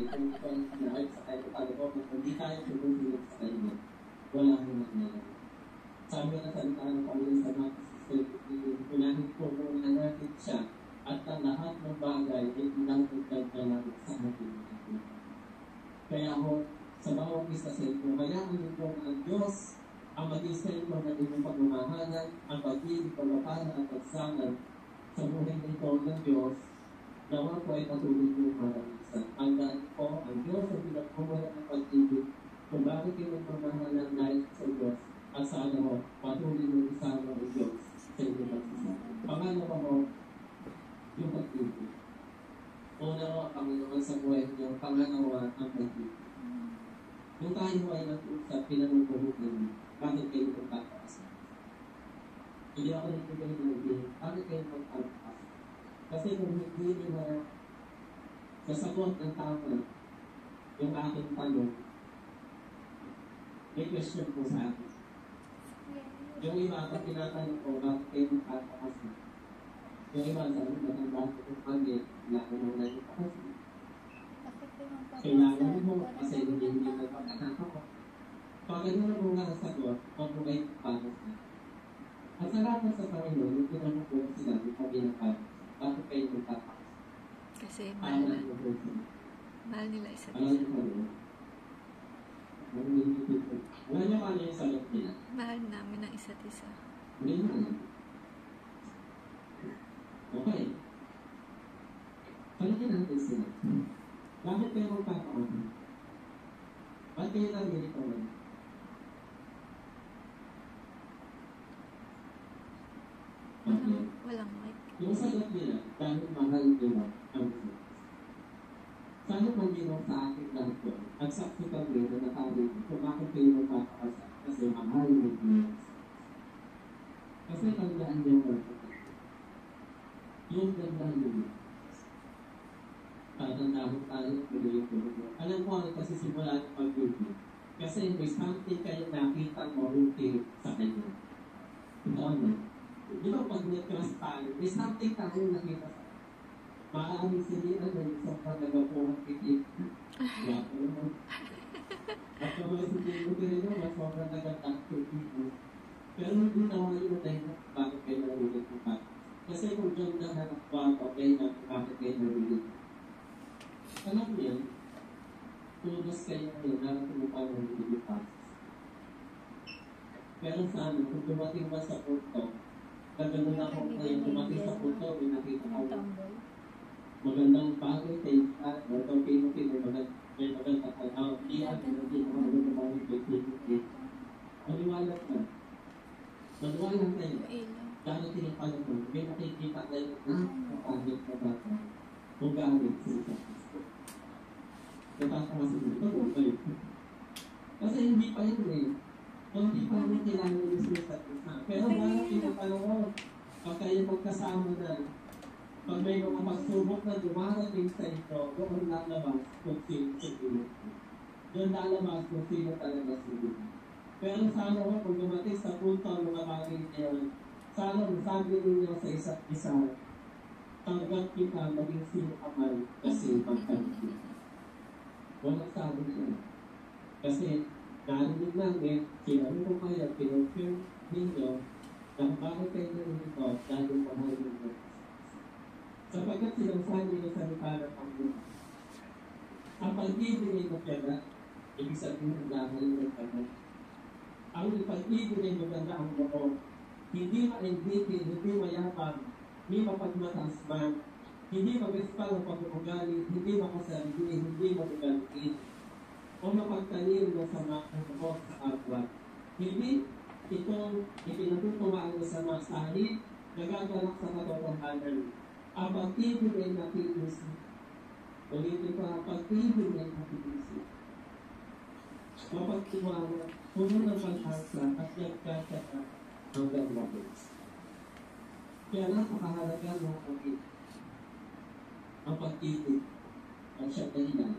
kung pag-live sa tayo ko, kung hindi tayo tumutulog sa kanya, wala nang mangyayari. Sabi na salita ng Panginoon sa mga sistem, unahin po muna natin siya at ang lahat ng bagay ay pinagdagdag na natin sa ating mga. Kaya ho, sa bawat isa sa inyo, hayaan niyo po ang Diyos ang maging sa inyo ng inyong pagmamahalan, ang pag-ibig, pagpapala at pagsangan sa buhay nito ng Diyos. Nawa po ay patuloy niyo maramisan. Ang dahil po, ang Diyos ang pinagmumula ng pag-ibig kung bakit kayo nagmamahalan dahil sa Diyos at sa ano, patuloy niyo isama ang Diyos sa inyong pagsasama. Pangalawa mo, yung pag-ibig. Una mo, Panginoon sa buhay niyo, pangalawa ang pag-ibig. Kung tayo ay nag-usap, pinanungkuhugan niyo, bakit kayo magpapakasal? Hindi ako nagbigay ng idea, bakit kayo magpapakasal? Kasi kung hindi nila sasagot ng tama yung aking tanong, may question po sa akin. Yung iba, pag tinatanong ko, bakit kayo magpapakasal? Yung iba, sabi, matanda ko kung pagit, wala ko nang nagpapakasal. Kailangan mo kasi hindi nagpapakasal ko. Pag ano mo nga sagot, mag-provide para sa. At salamat sa Panginoon, yung tinanong ko sila, yung pag-inapag, bakit kayo magpapakasal? Kasi mahal nila isa't isa. Alam niyo kano yung sagot nila? Mahal namin ang isa't isa. Hindi naman. Okay. Paligyan natin sila. Bakit kayo magpapakasal? Bakit kayo nandito man? Walang mic. Yung sagot nila, dahil mahal nila ang Diyos. Sana maginaw sa akin lahat ko, at saksi kami na nakawin kung bakit kayo magpapakasal kasi mahal ng Diyos. Kasi tandaan niyo ba? Yung tandaan niyo. Tatandaan tayo, alam mo ang kasi simula ng pag-ibig. Kasi may something kayo nakita mo routine sa kanya. Ito ano? Di ba pag nag-trust tayo, may something tayo nakita sa kanya. Maaaring silihan na yung isang pag-nagapuhang pitit. Kaya ko naman. At kung mga silihan ko rin naman, sobrang nag-active. Pero hindi naman yun tayo bakit kayo narinig mo pa. Kasi kung dyan na hanap ba, okay na bakit kayo narinig mo. Alam niyo, tulos kayo ngayon na tumupang ng Pilipinas. Pero sa amin, kung dumating ba sa punto, gagano'n ako ngayon, dumating sa punto, may nakita ko. Magandang bagay kayo, magandang pinupin, may magandang katalaw. Hindi ako magandang bagay kayo, pinupin. Maniwalat na. Maniwalat kayo. Dahil tinipala mo, may nakikita kayo na pangit na bata. Kung gamit sila. Napapakasin ito kung kayo. Kasi hindi pa yun eh. Kung hindi pa rin kailangan yung sumisat isa. Pero bakit pinapanong pag kayo magkasama na, pag may mga pagsubok na dumarating sa ito, doon lalabas kung sino sino. Doon lalabas kung sino talaga sino. Pero sana ko kung dumating sa punto ang mga bagay niya, sana masabi ninyo sa isa't isa, tanggap kita maging sino ka man kasi magtanggap. Walang sabi siya. Kasi narinig namin, sinabi ko kayo, pinag-film ninyo, na bakit kayo narinig ko dahil mahal ninyo. Sapagkat sinasabi niyo sa salita ng Panginoon. Ang pag-ibig ay maganda, ibig sabihin ng dahil ng Panginoon. Ang pag-ibig ay maganda ang loob. Hindi mainggitin, hindi mayabang, hindi mapagmataas man, hindi mag-espal ang pag-ugali, hindi makasarili, hindi mag-ugalin, o mapagtanim na sama ang loob sa kapwa. Hindi itong ipinatutuwaan sa masahin, nagagalak sa katotohanan. Ang pag-ibig ay nakikiusap. Ulitin ko, ang pag-ibig ay nakikiusap. Mapagtiwala, puno ng pag-asa at nagkasaka hanggang mabos. Kaya napakahalaga ng pag-ibig. Ang pag-ibig at siya dahilan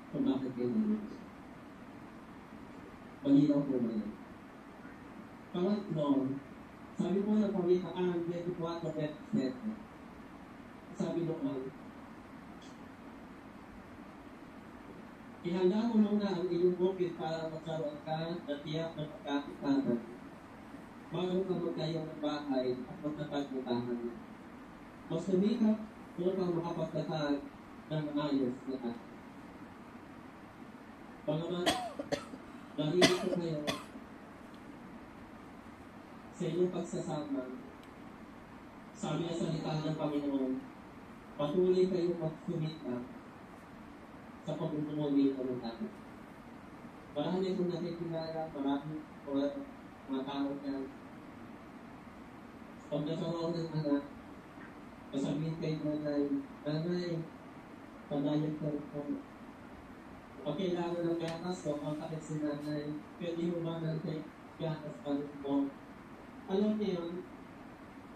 kung bakit kayo nandito. Malinaw po ba yan? Pangatlo, sabi po ng Pamitaan 24 verset 7. Sabi noon, ihanda mo muna ang iyong bukid para magkaroon ka ng tiyak ng pagkakitanan bago ka magkayo ng bahay at magtatagutahan. Mas sumikap upang makapagtatag ng maayos na tayo. Pangaman, narinig ko kayo sa inyong pagsasama. Sabi na salita ng Panginoon, patuloy kayong magsumikap sa pagbubuhay ng tayo. Marami kong nakikilala, marami mga tao na pag nakaroon ng anak, kasabihin kay nanay, padayon ko kung kailangan ng gatas o ang kakit si nanay, pwede mo ba natin gatas pa rin mo? Alam niyo yun,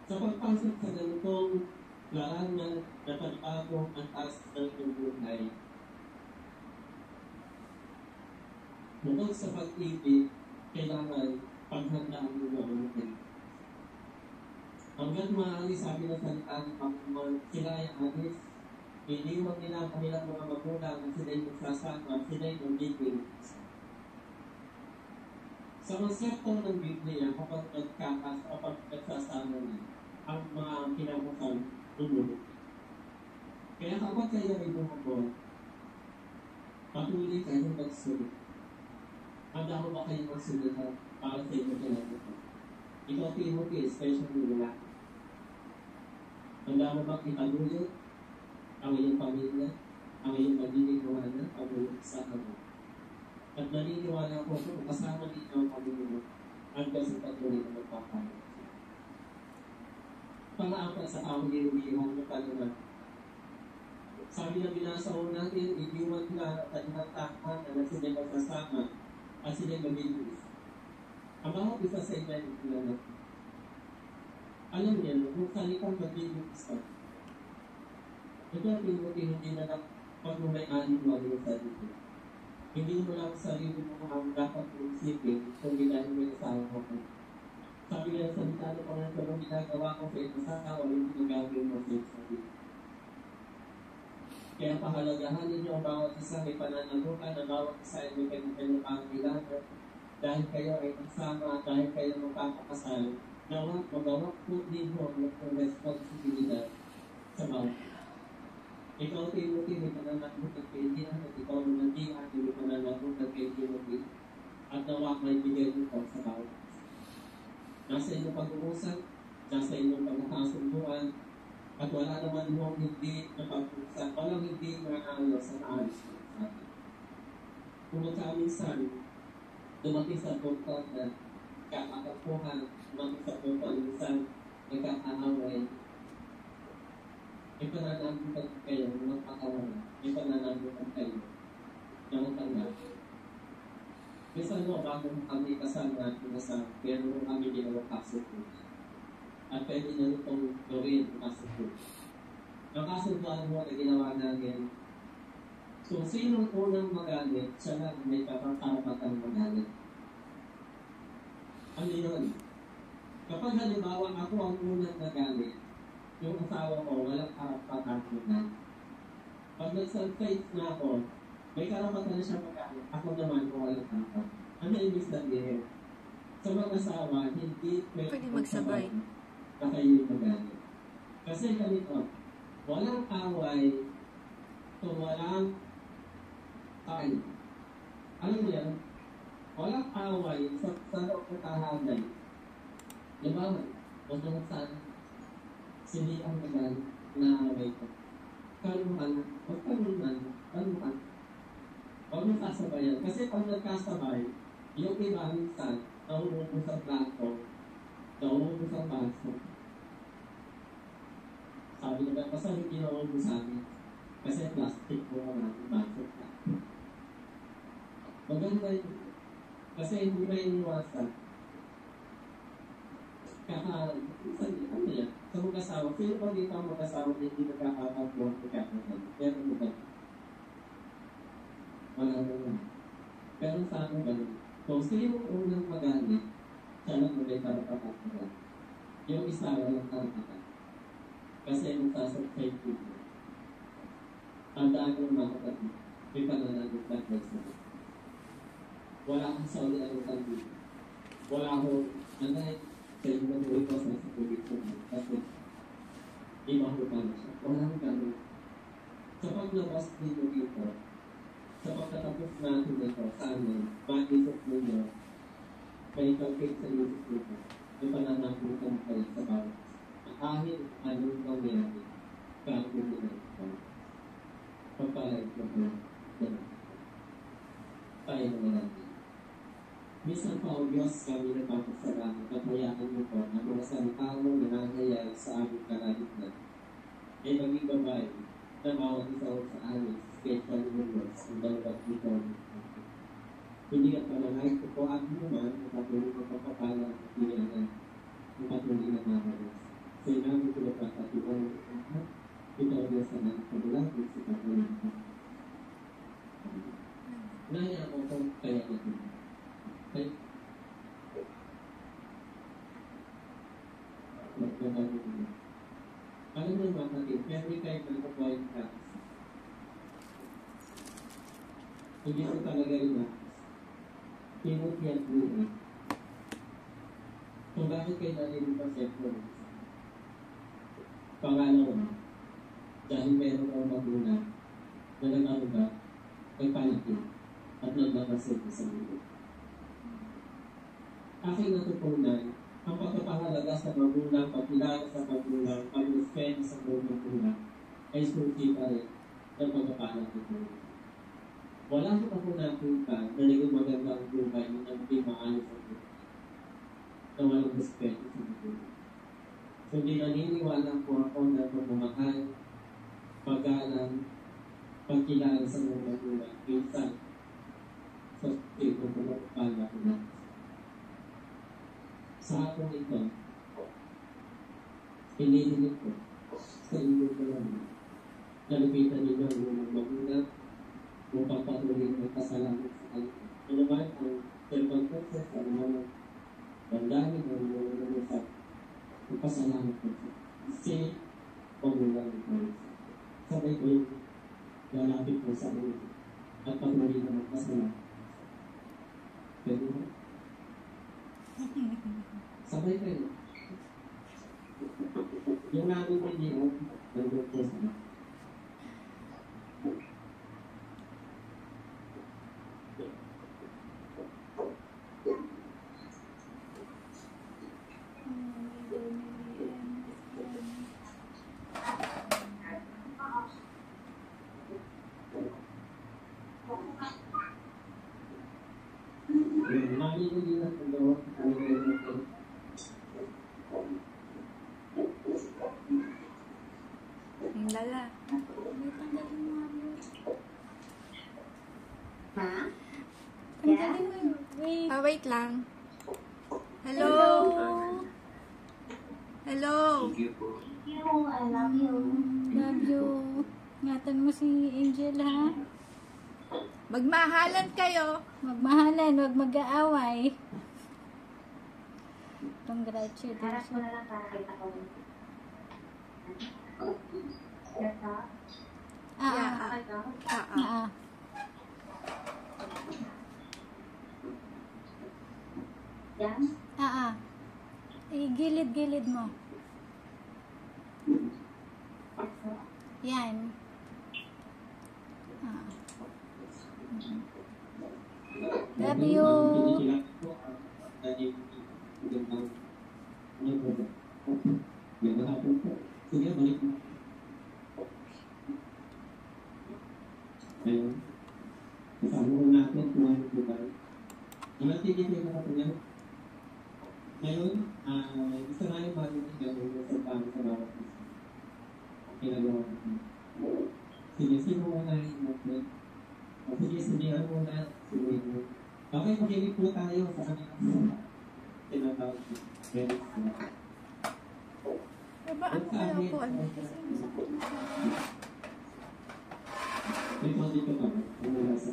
sa pagpasok sa ganitong larangan na pagbago ang taas ng buhay, bukod sa pag-ibig, kailangan paghandaan mo na ulitin. Hanggang maaari sabi ng salita ng Panginoon, sila ay alis, iniwan nila ang kanilang mga magulang at sila'y magsasama, sila'y magiging. Sa konsepto ng Biblia, kapag nagkakas o kapag nagsasama na, ang mga kinabukan lulubog. Kaya kapag kayo ay lumubog, patuloy kayo magsulit. Handa mo ba kayo magsulit para sa inyo kinabukan? Ikaw, Timothy, especially wala. Handa mo bang ipagulot ang iyong pamilya, ang iyong magiging gawanan, ang iyong kasama mo? At naniniwala ko kung kasama ninyo ang Panginoon hanggang sa patuloy na magpapalit. Pang-apat sa kahulihan ng Panginoon. Sabi na binasa ko natin, idiwan nila ang kanilang takpan na sila'y magsasama at sila'y magiging. Ang bawat isa sa inyo ay kilala. Alam niyo, kung salitang magiging isa, ito ang hindi na lang pag-umay-anin mo ang iyong sarili. Hindi mo lang sarili mo ang dapat isipin kung ginagawa mo sa asawa ko. Sabi nga sa salita ng Panginoon, kung ginagawa ko sa iyong asawa, hindi ginagawin mo sa iyong sarili. Kaya pahalagahan ninyo ang bawat isa may pananagutan, ang bawat isa ay may kanyang pangkailangan. Dahil kayo ay nagsama, dahil kayo magpapakasal, nawag magawak po din mo ang responsibilidad sa bawat. Ikaw, Timothy, may pananagutan kay Diyan, at ikaw naman Diyan, may pananagutan kay Timothy, at nawag may bigay nito sa bawat. Nasa inyong pag-uusap, nasa inyong pagkakasunduan, at wala naman mo hindi na pag-uusap, walang hindi maayos sa maayos sa atin. Kung magkaminsan, dumating sa punto na kakatapuhan, dumating sa punto na minsan nagkakaaway, may pananagutan kayo ng pakawalan, may pananagutan kayo ng tanggap. Minsan mo, bago kami kasama natin sa pero kami ginawang kasuko. At pwede na itong gawin ang kasuko. Ang kasukoan mo na ginawa natin, so sino unang magalit, siya lang may karapatang magalit. Ano yun? Kapag halimbawa ako ang unang nagalit, yung asawa ko walang karapatan na. Pag nag-surface na ako, may karapatan na siya magalit. Ako naman kung walang karapatan. Ano ibig sabihin? Sa mga asawa, hindi Pwede magsabay na kayo magalit. Kasi ganito, walang away kung walang tayo. Ano yan? Walang away sa loob ng tahanan. Diba? Huwag naman saan sili ang tagal na away ko. Kaluhan, huwag kaluhan, kaluhan. Huwag mo sasabayan. Kasi pag nagkasabay, yung iba minsan, nauubos ang plato, nauubos ang baso. Sabi nila, basta hindi nauubos sa amin. Kasi plastic mo naman, baso ka. Maganda yun. Kasi hindi na iniwasan. Ano yan? Sa mag-asawa, sino pa dito ang mag-asawa na hindi nagkakatapuan o kakatapuan? Pero ano ba? Wala naman. Pero sa akin ba? Kung sino unang magalit, siya lang may karapatan ko. Yung isa walang karapatan. Kasi yung sasabsay ko. Tandaan yung mga kapatid. may pananalitan na sa wala akong sa ulit ang tanong. Wala akong, sa inyo na tuloy ko sa tuloy ko. Kasi, iba ko pa na siya. Wala akong gano'n. Sa paglabas dito dito, sa pagkatapos natin ito, sa amin, mag-isip ninyo, may pagkait sa isip nito, may pananagutan kayo sa bawat. Kahit anong nangyari, kahit hindi na ito. Pagpalay ko po, tayo naman natin. Minsan pa o Diyos kami nagpapasalamat at hayaan mo po ang mga salitang nangyayari sa aming kalagitnaan ay maging babae na bawat isa sa amin, special moments, ang bawat dito. Hindi at panangay ko po ang naman ang patuloy ng pagpapala at pilihan ang patuloy ng mamalas. So, namin ko na pagkatuloy ang ito ang Diyos na nagpagulagin sa patuloy ng naya ako kung kaya natin. Okay? Alam mo mga kapatid, every time na ako-point ka, hindi ko talaga rin pinutiyan buhay. Kung bakit kayo nalilin pa siyempre, pangalawa, dahil meron akong magulang na nag-aruga, nagpalaki, at nagbabasin sa mundo. Aking natutunan, ang pagpapahalaga sa magulang, pagkilala sa magulang, pag-respect sa magulang, ay suki pa rin ng pagpapalag nito. Wala ko ako nakita na naging maganda ang buhay ng naging maayos ang buhay na walang respect sa magulang. So, di naniniwala ko ako na pagmamahal, pag-alam, pagkilala sa magulang, minsan, sa tipo ng pagpapala ko na. Sa hapong ito, hinihilig ko sa inyo ko lang. Nalapitan ninyo ang unang magulang upang patuloy ng pasalamat sa kanila. Ano naman ang verbal process, ano naman ang daming ang mga naman sa pasalamat ko. Kasi, magulang ko. Sabay ko yung lalapit ko sa ulo at patuloy ng pasalamat. Pwede mo? Sabay kayo. Yung namin video, nandun po sa namin video na nandun. Ang lala. Ha? Tanggalin mo yun. Wait. Wait lang. Hello? Hello? Thank you. I love you. Love you. Ingatan mo si Angel, ha? Magmahalan kayo. Magmahalan, wag mag-aaway. Harap Congratulations. mo na lang para kita ko. Gata? Yeah. Okay ka? Ah. Yan? Gilid-gilid mo. Yan. Love you. Sige, balik mo. Ayun. Kasama ko natin kung ano po tayo. Natigil ko natin yan. Ngayon, isa na yung marinig gano'n sa pangit sa bawat isa. Kinagawa ko. Sige, sino mo na yung natin? Sige, sabihan mo na. Sige mo. Okay, makinig po tayo sa kanila. Tinatawag ko. Very good. Ba, ano kaya po? Kasi masakit na siya. May pang dito ka. Ano nasa?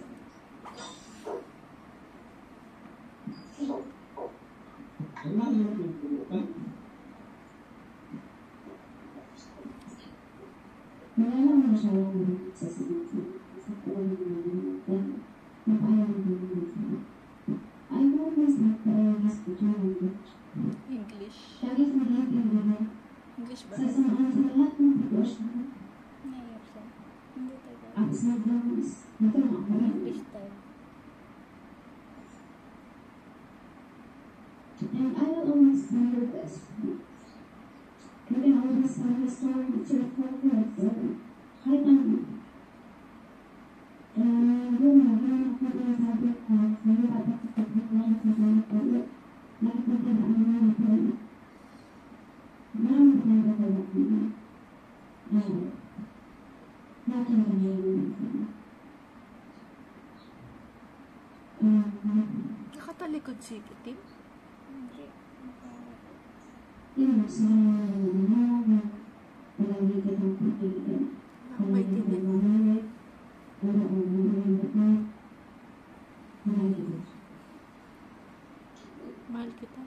Ang mga yung pinto ka? Wala naman siya sa sige. Sa kung English tayo. And I will always be your best friend. You can always tell the story with your favorite friend. Kahit ano. Yun nga, yun ang pag-usabi ko. Kaya dapat kapag-usabi ko sa mga ulit. Nakapagkadaan mo yung friend. Maraming friend ako na kanya. Natin kami yung friend. Nakatalikod si Tim? Hindi. Yun, sa mga palagi kitang pagkailan. Nakabaitin eh. Mahal kita.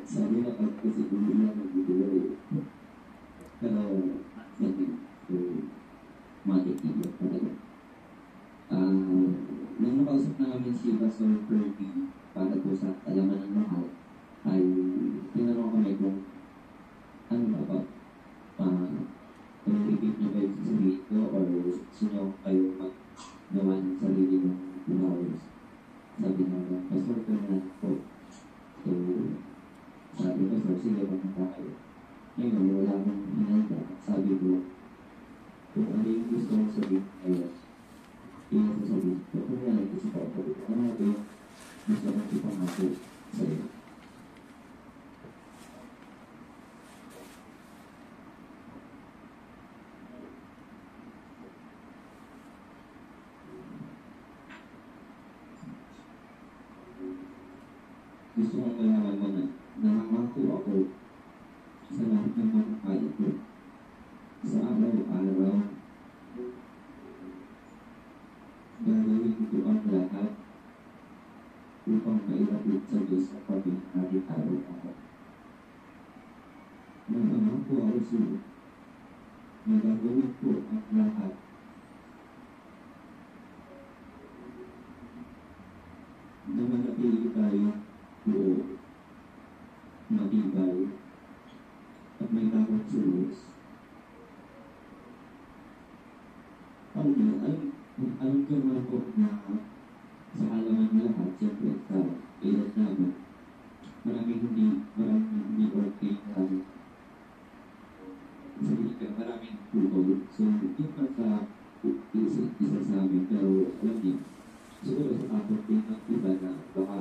Sabi na kasi hindi na nagbibigay. Pero, matikigil talaga. Nung nakausap namin si Pastor Kirby para po sa alaman ng mahal, ay tinanong kami kung ano ba i-repeat niyo ba yung sasabihin ko or gusto niyo kayo maggawa ng sarili ng flowers. Sabi na, Pastor Fernando po. So, sabi ko, so, sige, magkita kayo. Ngayon, wala akong hinanda. Sabi ko, kung ano yung gusto kong sabihin ngayon, yung sasabihin ko, kung yan ang gusto ko, ano ba yung gusto kong ipangako sa'yo. Gusto kong malaman mo na nangangako ako sa lahat ng mga kaya ko. Sa araw-araw, gagawin ko ang lahat upang mailapit sa Diyos sa pag-ihari araw-araw. Nangangako ako sa iyo na gagawin ko ang lahat na manatili tayo buo, matibay, at may takot sa Diyos. Alam ko naman po na sa halaman ng lahat, siyempre sa edad namin, maraming hindi okay na sabihin ka, maraming putol. So, yun pa sa isa sa amin, pero alam niyo, siguro sa takot din ng iba na baka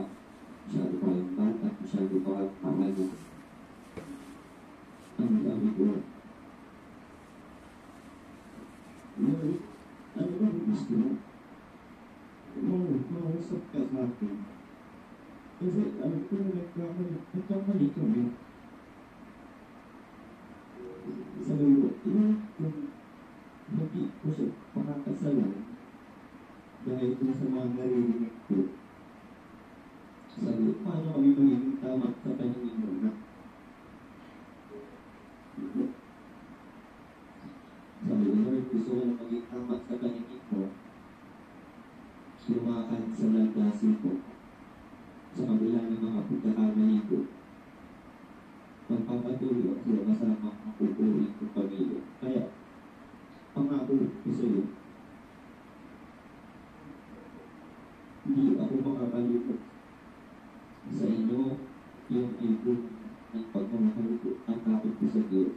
masyado pa yung bata, masyado pa pamalo. Ang sabi ko, ano ba gusto mo? Mausap ka sa akin. Kasi alam ko na nagkamali kami. Sabi ko, hindi ko siya pakakasalan dahil kung sa mga naririnig ko. Sabi ko, paano kami magiging tama sa paningin mo na? Sabi ko, Lord, gusto ko na maging tama sa paningin mo. Lumakad sa landasin ko sa kabila ng mga pagkakamali ko. Magpapatuloy ako kasama ang pupurin kong pamilya. Kaya, pangako ko sa iyo, hindi ako makakalikot sa inyo yung ibon ng pagmamahal ko, ang takot ko sa Diyos.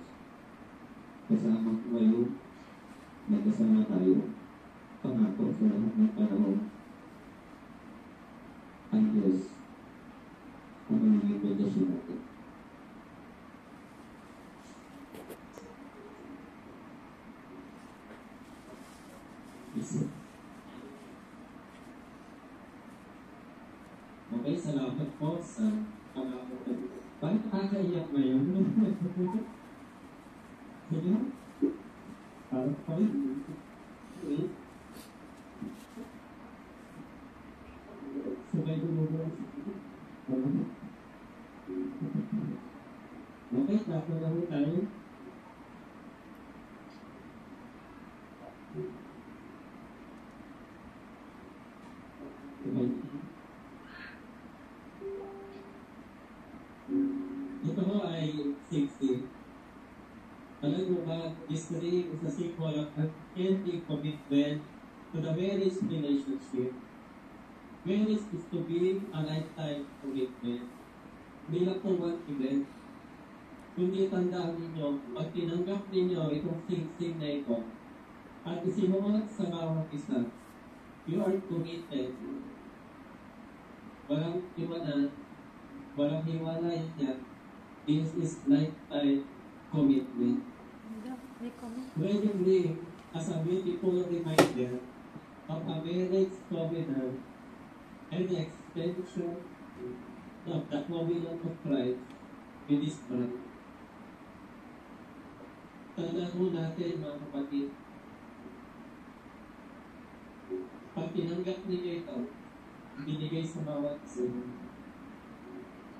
Kasama ko kayo, magkasama tayo, pangako sa lahat ng panahon. Ang Diyos ang magiging pundasyon natin. Okay, salamat po sa pangako ko. Bakit nakakaiyak ngayon? Sige na. Parang pa rin. Sabay gumugulas. Okay, tapo na ho tayo. Okay. Ito 16. Alam mo ba, this ring is a symbol of an ending commitment to the marriage relationship. Marriage is to be a lifetime commitment. Hindi lang po one event. Kundi tandaan ninyo, pag tinanggap ninyo itong sing na ito, at isinuot sa bawat isa, you are committed. Walang iwanan, walang hiwalay yan. This is lifetime commitment. Wedding ring as a beautiful reminder of a marriage covenant and the extension of the covenant of Christ with His bride. Tandaan mo natin mga kapatid, pag tinanggap ninyo ito, binigay sa bawat isa,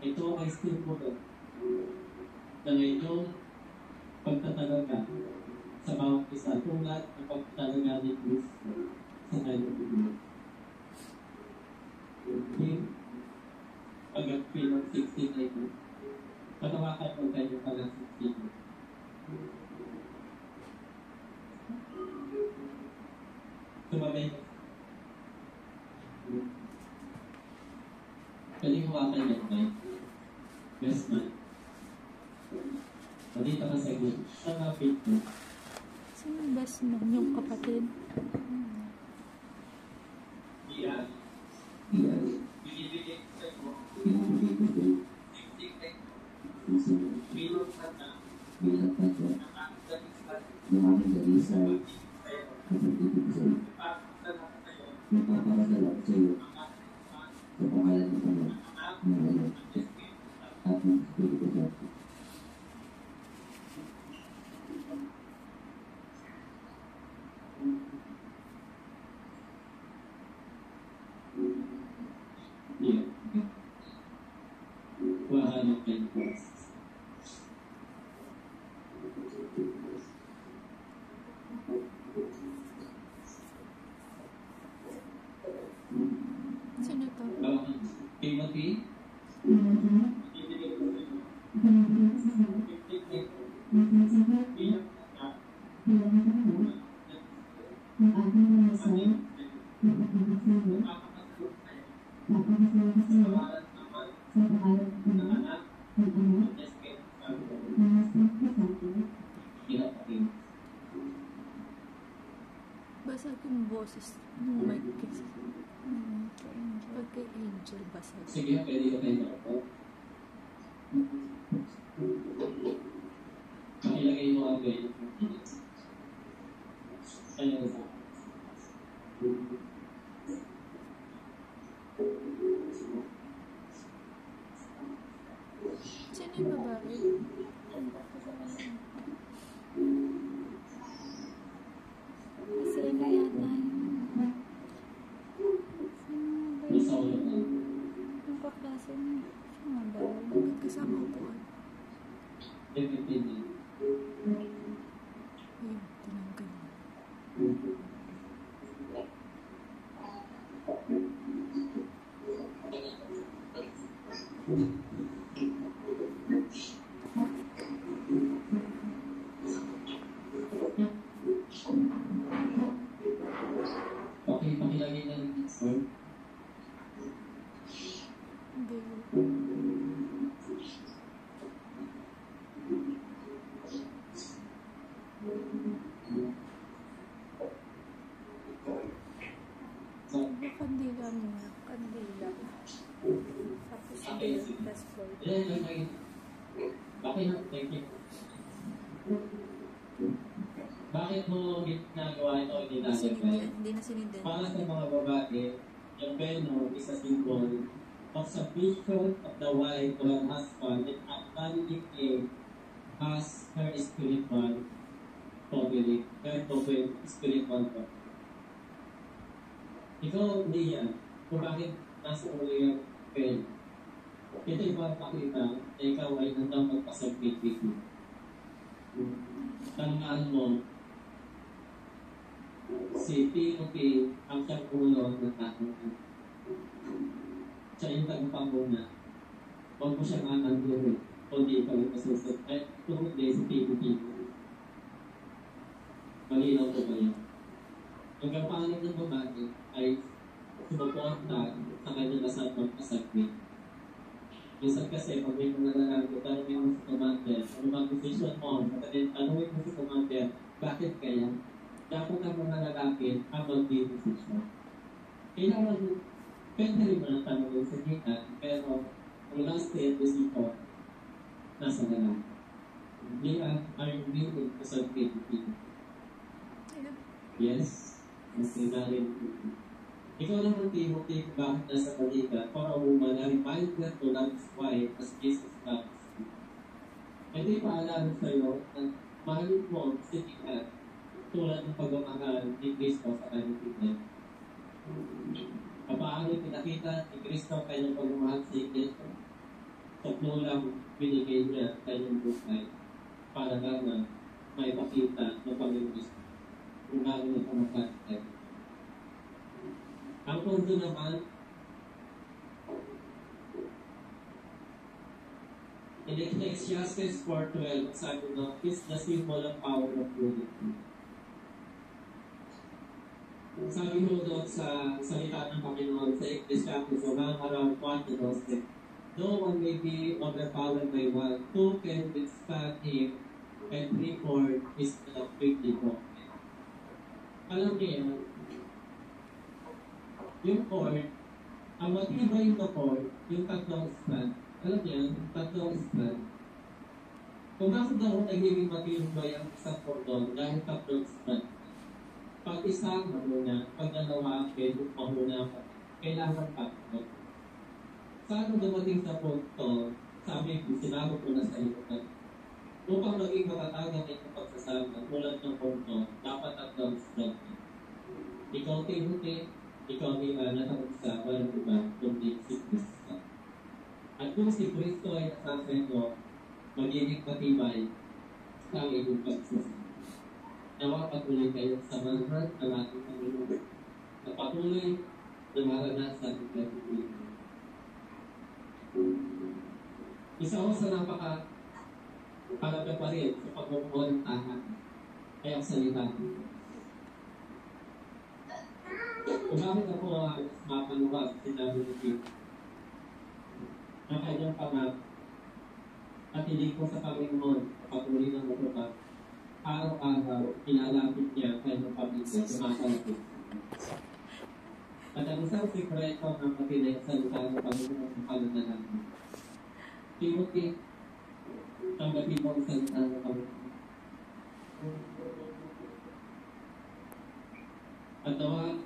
ito ay simbolo ng inyong pagtatalaga sa bawat isa tulad ng pagtatalaga ni Kristo sa kanyang pag-agpi ng 16 na ito. Patawakan mo kayo pala 16. Tumabay mo. Pwede hawakan niya ba? Best man. Dito ka sa good. Ang kapit mo. Sino yung best man? Yung kapatid? Iyan. Iyan. Binibigay ko sa'yo. Pinabigay ko din. Bilang sana. Bilang tayo. Nakakadalisan. Ng aking dalisay. Kapatid ko sa'yo. Nagpaparadala ko sa'yo. Sa pangalan ng Ama, ng Anak, at ng Espiritu Santo. Yeah. Wahanap kayo po. Sino to? Timothy? Basag yung boses ng mic kasi. Pag kay Angel, basag. Sige, pwede ka tayo ako. Pakilagay mo ang ganyan. Kaya sa Sino yung babae? Kasi ano yata nasa ulo na. yung kaklase niya. Sino ang babae? Kasama upuan. Definitely. Ayun, tinanggal niya. Okay, pakilagay na rin. Hindi. So, Kandila muna. Kandila. Tapos Okay, bill. sige. Tapos boy. yan. Okay na, thank you. Bakit mo ginagawa ito ni Daniel? Hindi na sinindan. Para sa mga babae, yung beno is a symbol of submission of the wife to her husband and abandoning as her spiritual family, her spiritual family. Ikaw, Nia, kung bakit nasa ulo yung pen, ito yung papakita na ikaw ay handang magpasagpipig. Tandaan mo, si Timothy ang siyang ulo ng tatangan. Siya yung tagapanguna. Huwag mo siyang atangguhin. o di pa rin masusot. Ay, kung hindi, sa pipi-pipi. Malinaw po ba yan? Ang kapalit ng babae ay sumuporta sa kanyang asal pagkasagwit. Minsan kasi, pag may mga lalaki, tanongin mo si commander, ano mga position mo, tanongin mo si commander, bakit kaya? Dapat ang mga lalaki habang di position. Kailangan, pwede rin mo na tanongin sa kita, pero ang last step is ito, nasa lalaki. They are willing to submit to people. Yes? Kasi narin. Ikaw naman, Timothy, bakit nasa balikat for a woman na reminder to love his wife as Jesus loves you. Hindi paalala sa'yo na mahalin mo si Tika tulad ng pagmamahal ni Kristo sa kanyang tignan. Paano pinakita ni Kristo kanyang pagmamahal sa Kristo? Tatlo lang binigay niya kanyang buhay para lang na may pakita ng Panginoon Kristo kung gano'n na pamagkakita. Ang punto naman, in Ecclesiastes 4:12, sabi na, is the symbol of power of unity. Sabi mo doon sa salita ng Panginoon sa Ecclesiastes, around 1:12, no one may be overpowered by one, two can withstand him, and three-fourth is not quickly broken. Alam niyo yan, yung cord, ang matibay na cord, yung tatlong strand, alam niyo, tatlong strand. Kung bakit daw nagiging matibay ang isang cordon dahil tatlong strand, pag isang mahuna, pag dalawa, mahuna pa, kailangan tatlo. Saan dumating sa punto, sabi ko, sinabi ko na sa iyo, upang maging matatag ang ito pagsasama, tulad ng punto, dapat tatlong strand. Ikaw, Timothy, ikaw ni nakapagsa, walang iba, kundi si Kristo. At kung si Kristo ay nasasendo, magiging matibay ang iyong pagsasama. Nawa patuloy kayo sa manhan ng ating Panginoon na patuloy na maranasan ang pagkakulitan. Isa ko sa napaka-halaga pa rin sa pagmumuha ng tahan ay ang salita. Kung bakit ako mapaluwag, sinabi ni Kim, ang kanyang pangat at hindi ko sa Panginoon patuloy ng matutag, araw-araw, kinalapit niya kanyang pamilya, sumasalapit. At ang isang sikreto ng matinay sa salita ng Panginoon sa pananalangin. Timothy, tanggapin mo ang salita ng Panginoon. At nawa,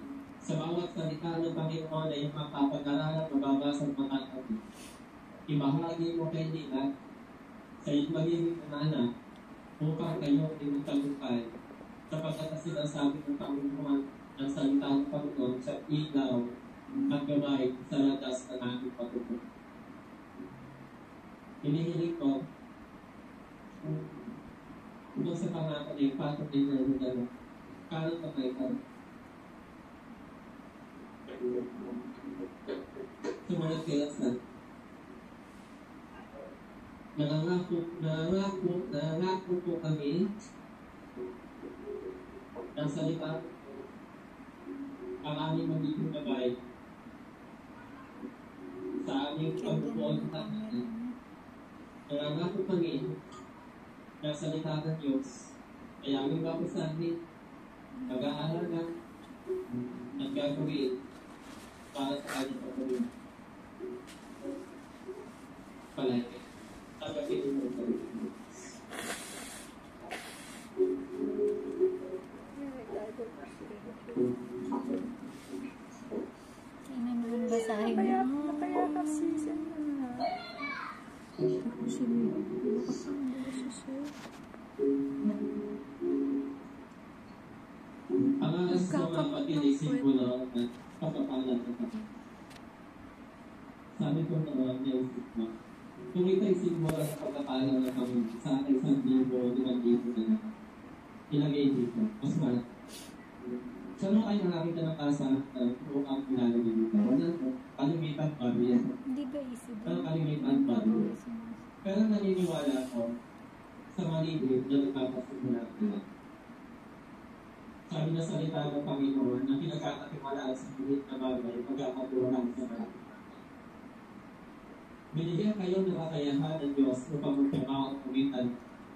sa bawat salita ng Panginoon ay mapapag-aralan, mababasa at matatapit. Ibahagi mo kay nila sa iyong magiging anak upang kayo ay magtagumpay sapagkat ang sinasabi ng Panginoon ng salita ng Panginoon sa ilaw at gabay sa ladas ng aking patutunan. Hinihiling ko kung sa pangako ay patong din na nagdala. Karoon ka kayo ka. Sumunod kayo sa nangangako po kami ng salita ang aming magiging gabay sa aming pagbubuo ng tahanan. Nangangako kami ng salita ng Diyos ay aming babasahin, mag-aaralan at gagawin para sa kanyang pagbubuo. Palagi. Tagapin mo sa ito. Tingnan mo yung basahin mo. Napayakap season na. Ang alas sa mga patinisip ko na pagkapalan ng kapatid. Sabi ko na naisip mo, kung ito'y simbolo sa pagkapalan ng Panginoon sa ating 1,000, 2,000 na naman, ilagay dito, mas malaki. Saan mo kayo nakakita ng kasa kung ang pinalagay dito? Wala po, kalimitan pa rin. Hindi ba easy ba? Ano kalimitan pa rin? Pero naniniwala ako sa malibig na nagpapasimula nila. Sabi na salita ng Panginoon na pinagkakatiwalaan sa pilit na bagay, magkakatuwalaan sa malibig. Binigyan kayo ng kakayahan ng Diyos upang magtrabaho at kumitan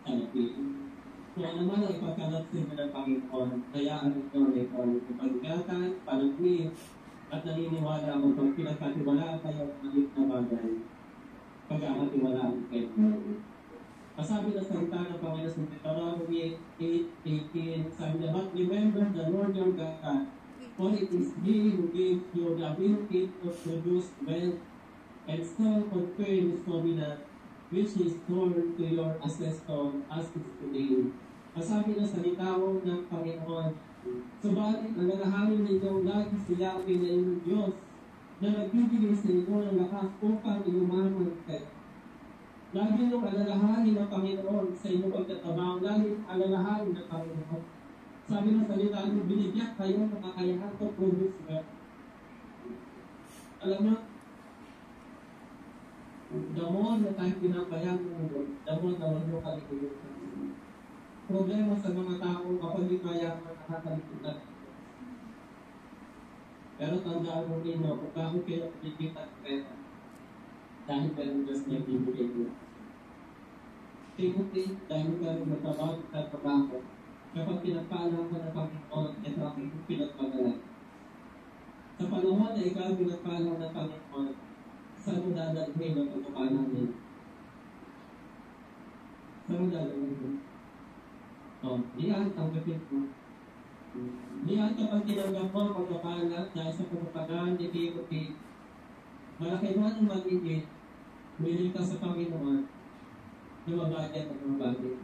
sa lapit. Kung ano man ang ipagkalat sa inyo ng Panginoon, hayaan ito na ito ang ipagkatan, panagwin, at naniniwala ako pag pinagkatiwalaan kayo ng maliit na bagay, pagkakatiwalaan kayo. Kasabi na salita ng Panginoon sa Deuteronomy 8:18, sabi na, but remember the Lord your God, for it is He who gives you the ability to produce wealth and so confirm His covenant, which He swore to your ancestors as is today. Kasabi na salita ng Panginoon, subalit ang lalahanin ninyong lagi siya na inyong Diyos na nagbibigay sa inyo ng lakas upang inumaman kayo. Lagi niyong alalahanin ng Panginoon sa inyong pagtatrabaho, lagi alalahanin ng Panginoon. Sabi ng salita niyo, binigyan kayo ng kakayahan to produce wealth. Alam mo, the more na tayo pinabayaan ng mundo, the more na wala mo kalikulitan. Problema sa mga tao kapag di mayaman nakakalimutan. Pero tandaan mo ninyo, kung bakit kayo kumikita ng pera, dahil meron Diyos na ibibigay mo. Timothy, dahil ka rin matabag at trabaho, kapag pinagpalang ka ng Panginoon, ito ang pinagpagalan. Sa panahon na ikaw pinagpalang ng Panginoon, saan mo dadalhin ang pagpapalang niya? Saan mo dadalhin mo? Diyan, tanggapin mo. Diyan kapag tinanggap mo ang pagpapalang dahil sa pagpapalang ni Timothy, malaki man ang magiging, willing ka sa Panginoon na mag-budget at mag-budget.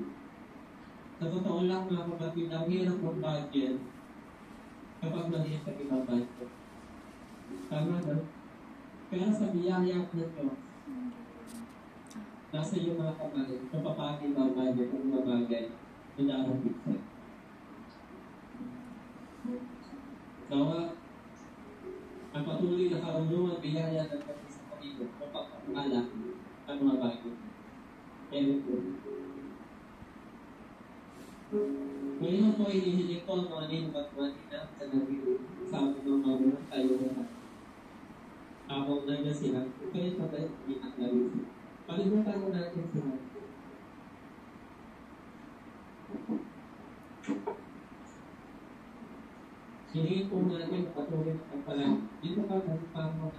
Sa totoo lang mga kapatid, ang hirap mag-budget kapag maliit ka pinag-budget. Tama na? Pero sa biyaya ng Diyos, nasa iyo mga kapatid, kung papagin mag-budget at mag-budget, na darapit sa'yo. Nawa, ang patuloy na karunungan biyaya ng Diyos sa Panginoon, mapapakala ang mga bagay. Ngayon po, hinihiling ko ang mga ninubatuan sa nagiging sabi ng mga tayo na habang nandiyan sila, kayo pa tayo pinakalarin. Palibutan mo natin sila. Hinihiling po natin patuloy na pagpalang. Dito ka nagpapang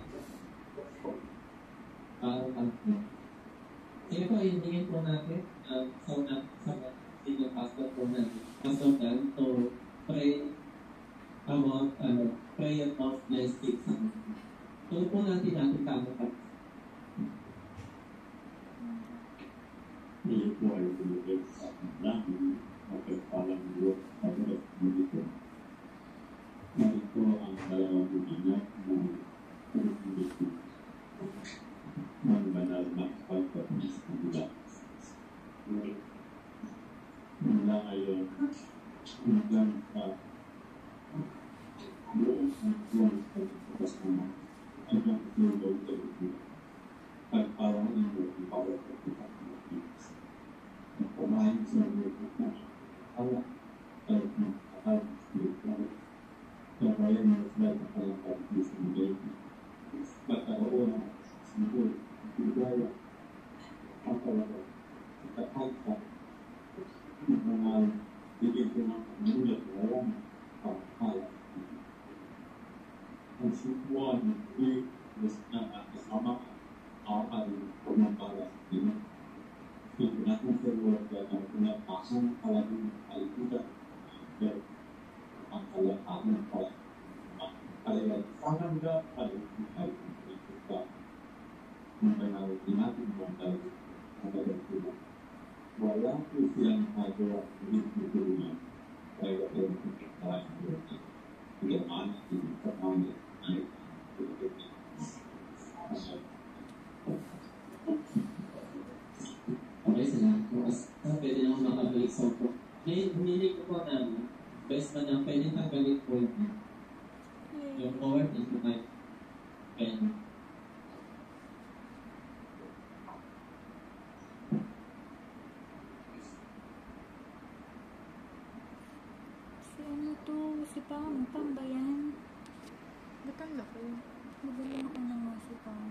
sige po, hinihiling po natin sa senior pastor po natin. Pastor Dan, to pray about prayer of blessings. Tuloy po natin kamakat. Hindi po ay tumigil sa namin magpapalang Diyos sa Diyos dito. Ito ang dalawang anak na dito. Ang banal na pagpapis ng nila. Mula ngayon, hanggang sa buong buwan sa pagkakasama, hanggang tulog sa ito. Pagparang ito ang bawat pagkakasama. Kumain sa mga na ala at nakakal sa kaya ng flight na kalakad sa mga pagkaroon ng simbol, bigaya, ang kalakad, kakagsa, mga bigyan ko ng mulat na walang pagkakala. Ang sukuan ng tuwing kasama ang pagmamala sa Pinoy. Kung natin sa world na pinapasang kalaging kalimutan at ang kalakang kalimutan sa hanggang kalimutan kung panawag natin ang kalimutan. Wala po silang magawa dito niya kaya kayo magkakaroon ng world. Bagaimana itu pertama ay Okay sila. Pwede naman makabalik sa po. Hinilig ko po na best na lang pwede tanggalin po yung forward into my pen. Pam. Pam ba yan? Ba't ang laki? Magaling ako na nga si Pam.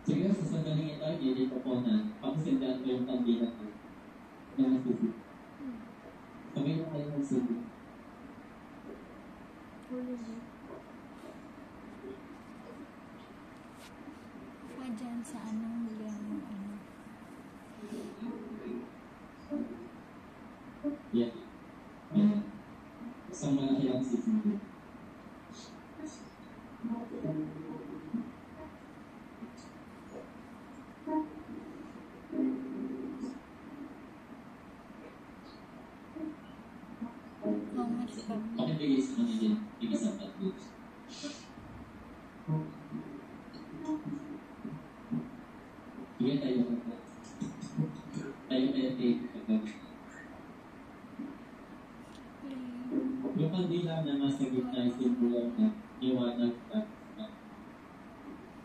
Sige, sa sandaling ito, hindi ko po na pakisindahan ko yung pambilat ko na nasusunod. Sabi mo kayo ng susunod. Dyan sa anong liang ano. Yan. Isang malaki ang susunod. Oo nga si Pam. Pakibigay sa kanila, bigay sa pag-ibig. Sige, tayo ka po. Tayo take agad. Yung kandila na nasa gitna ay simbolo na iwanag at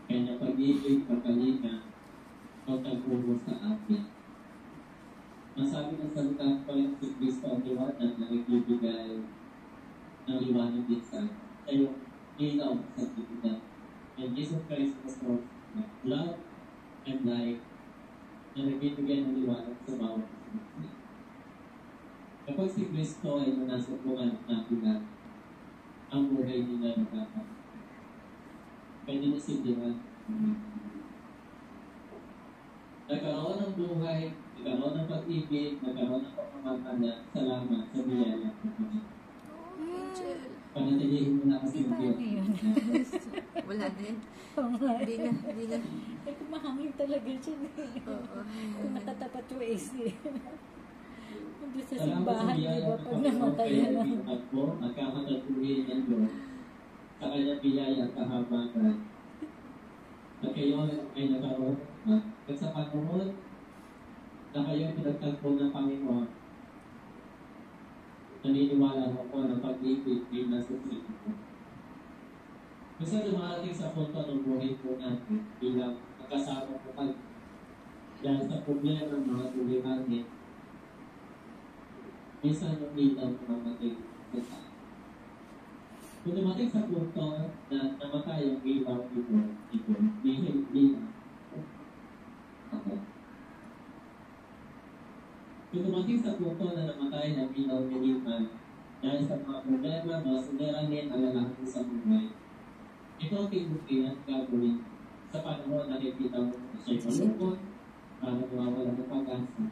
kanya pag-ibig, pagkalina, pagkagubo sa atin. Masabi ng salita ko yung si Kristo ang liwanag na nagbibigay ng liwanag din sa atin. Tayo, ilaw sa bibigay. And Jesus Christ was for love and life na nagbibigay ng liwanag sa bawat isa. Kapag si Kristo ay nanasubukan natin ang buhay nila na dapat. Pwede na sindihan. Nagkaroon ng buhay, nagkaroon ng pag-ibig, nagkaroon ng pagmamatayan, salamat sa biyaya ng Panginoon. Angel. Panatilihin mo na kasi Si Pam yun. Wala din. Oo nga. Hindi na. Eh, kumahangin talaga siya. Oo. Kung nakatapat yung AC. Hindi sa Salamat sa simbahan, di biyaya ba? ng Pag Panginoon namatay kaya na. at po, magkakatatuhin ng Diyos sa kanyang biyaya at kahabagan. At kayo ay nagkaroon at sa panahon na kayo pinagtagpo ng Panginoon, naniniwala mo po ng pag-ibig ay nasa Kristo. Minsan dumarating sa punto ng buhay po natin bilang nakasama po kayo. Dahil sa problema ng mga tulihanin, minsan yung ilaw na namatay sa tayo. Kung dumating sa punto na namatay ang ilaw ito, hindi na. Okay. Kung dumating sa punto na namatay ang ilaw ni Liman dahil sa mga problema, mga suliranin, alalahanin sa buhay, ito ang tinutulungan gagawin sa panahon na nakikita mo na siya'y malungkot, para mawawala ng pag-asa.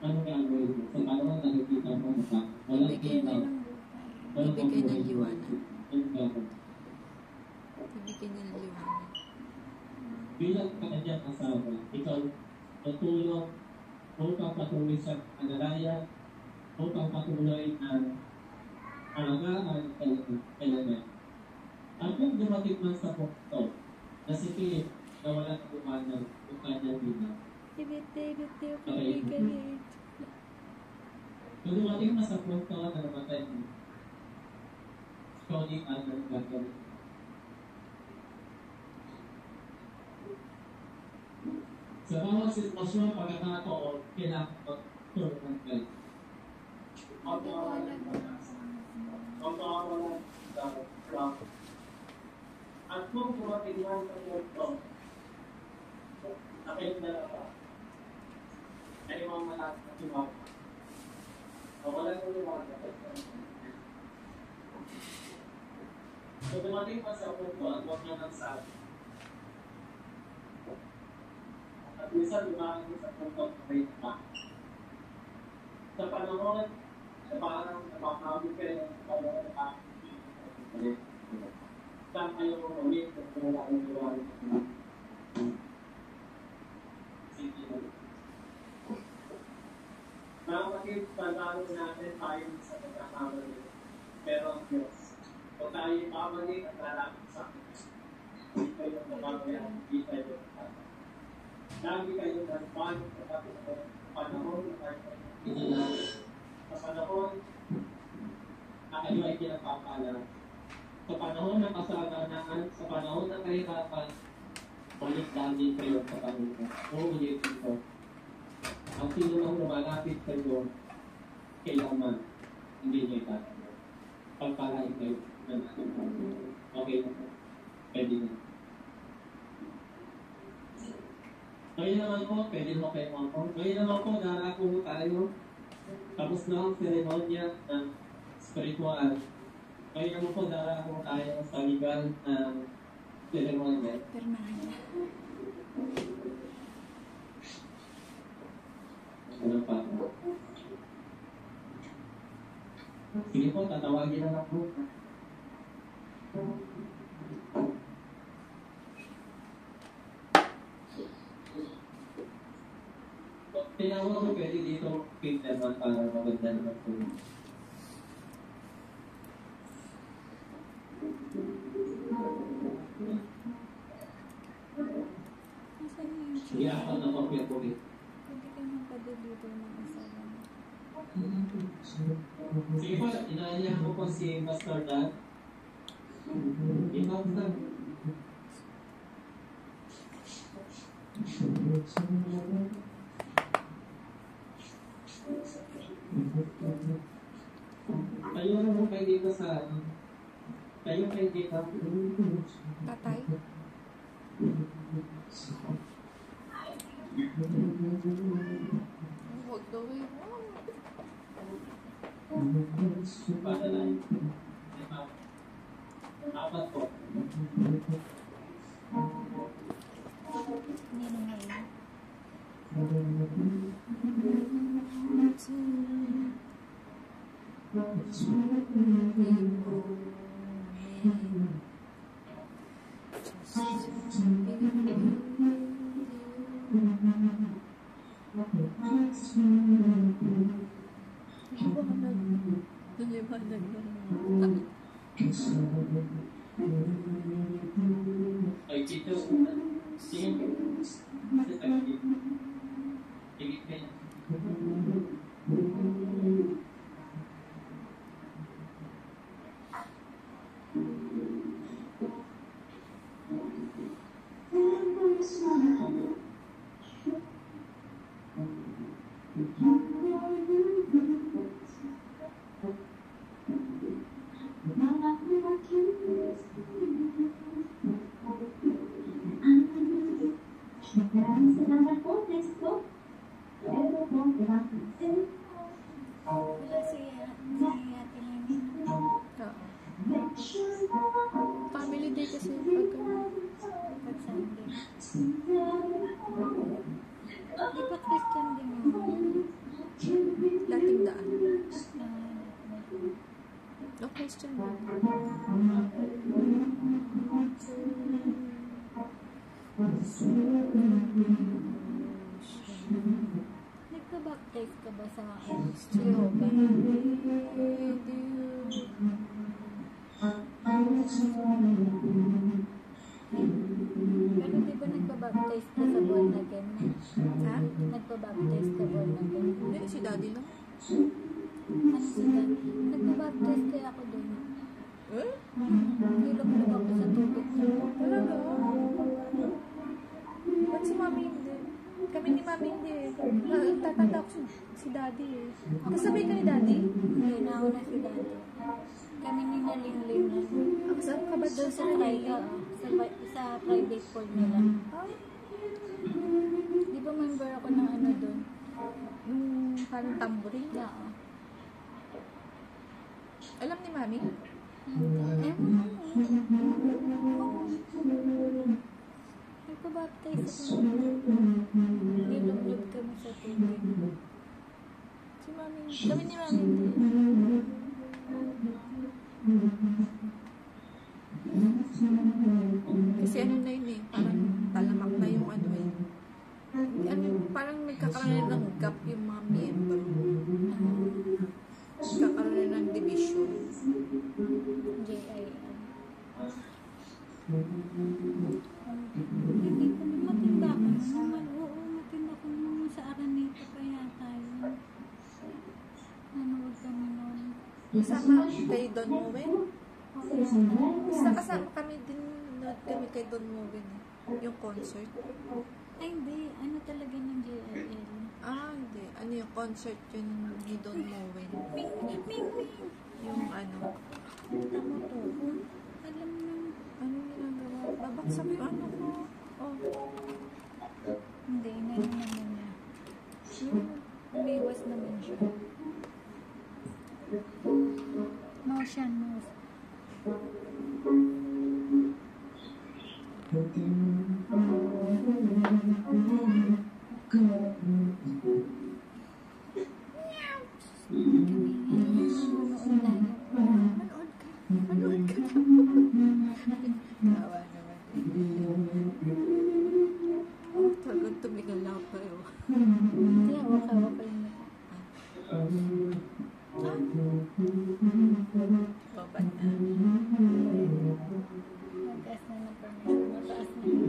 Ano gagawin mo? Sa panahon na nakikita mo na walang ilaw, walang Ibigay ng pagbuhay mo, liwanag. ano gagawin? Ibigay ng liwanag. Bilang kanyang asawa, ikaw tutulong upang patuloy sa panalaya, upang patuloy ang alagaan kailangan. At kung dumating man sa punto na si Philip na walang liwanag yung kanyang bilang, kung dumating man sa punto na namatay mo, ikaw din ang gagawin. Sa bawat sitwasyon, pagkakataon, kailangan magtulungan kayo. Magpawalan at kung dumating man sa punto, na kayong dalawa, ay mga malakas na tumama. Wala ko yung mga so dumating man sa punto at huwag niya nagsabi. At minsan dumating sa punto na may tama. Sa panahon na parang napakawin kayo ng panahon na saan kayo umawin kung wala kong liwanag na sige. Mga kapatid, tandaan natin tayo sa pagkakamali. Pero ang Diyos, kung tayo pamali at lalapit sa akin, hindi kayo nabagayan, hindi kayo nagtatang. Lagi kayo nagpano sa kapit panahon na kayo ay pinagpapala. Sa panahon ng kasaganaan, sa panahon ng kahirapan, balik lagi kayo sa Panginoon. Uulitin ko. Ang sino mang lumalapit sa iyo, kailangan hindi niya itatanong. Pagpalain kayo ng ating Panginoon. Okay na po. Pwede na. Ngayon naman po, pwede mo kayo ako. Ngayon naman po, darako tayo. Tapos na ang seremonya ng spiritual. Ngayon naman po, darako tayo sa legal ng seremonya. Pirmahan na. Ano pa? Sige po, tatawagin na lang po. Tinawag ko pwede dito pink naman para maganda naman po. Nasaan yung Sige, ako na po po. Pwede ka magpa-deliver ng asawa mo. Sige po, inaanyahan ko po si Pastor Dan. Ikaw na. Tayo na mo kayo dito sa tayo kayo dito. Tatay? Huwag daw eh. Para lang. Apat po. Hindi na nga yun. Naliwanag ng Ay, dito. Sige. Sige kayo. Maraming salamat po. Next po. Ito po. Wala si Ate Lenny. family day kasi Pag Sunday. Di ba Christian din yun? dating daan. Ah, No question ba? nagka-baptize ka ba sa Jehovah? Pero di ba nagpa-baptize ka sa born again? Ha? Nagpa-baptize ka born again? Hindi, si daddy lang. Ano sila? Nagpa-baptize kaya ako doon. Eh? Nilog-log ako sa tubig. Talaga? Ba't si mami hindi? Kami ni mami hindi. Tatanda ko si daddy eh. Kasabay ka ni daddy? Hindi, nauna si daddy. Kami ni Naling-ling na. Saan ka ba Doon sa private pool nila. Di ba member ako ng ano doon? Yung parang tambourine? Oo. Alam ni mami? Nagpa-baptize ako. Nilog-log kami sa tubig. Si mami. Kami ni mami hindi. Kasi ano na yun eh. Parang talamak na yung ano eh. Ano, parang nagkakaroon ng gap yung mga miyembro. Nagkakaroon ng division. JIL. Hindi ko matinda ko naman. Oo, matinda ko naman sa Araneta pa yan. Kasama kay Don Moen. Basta kasama kami din, nanood kami kay Don Moen. Yung concert. Ay, hindi. Ano talaga ng JLL? Ah, hindi. Ano yung concert yun ni Don Moen? Yung ano. Tamo to. Alam na. Ano ginagawa? Babaksak yung ano ko. Oh. Hindi, ngayon naman niya. Umiwas naman siya. Motion move. Manood ka. Tawa naman. Talagang tumigalaw pa yun. Hindi, hawak-hawak pa yung mata. Babat na. Mataas na ng permission. Mataas na.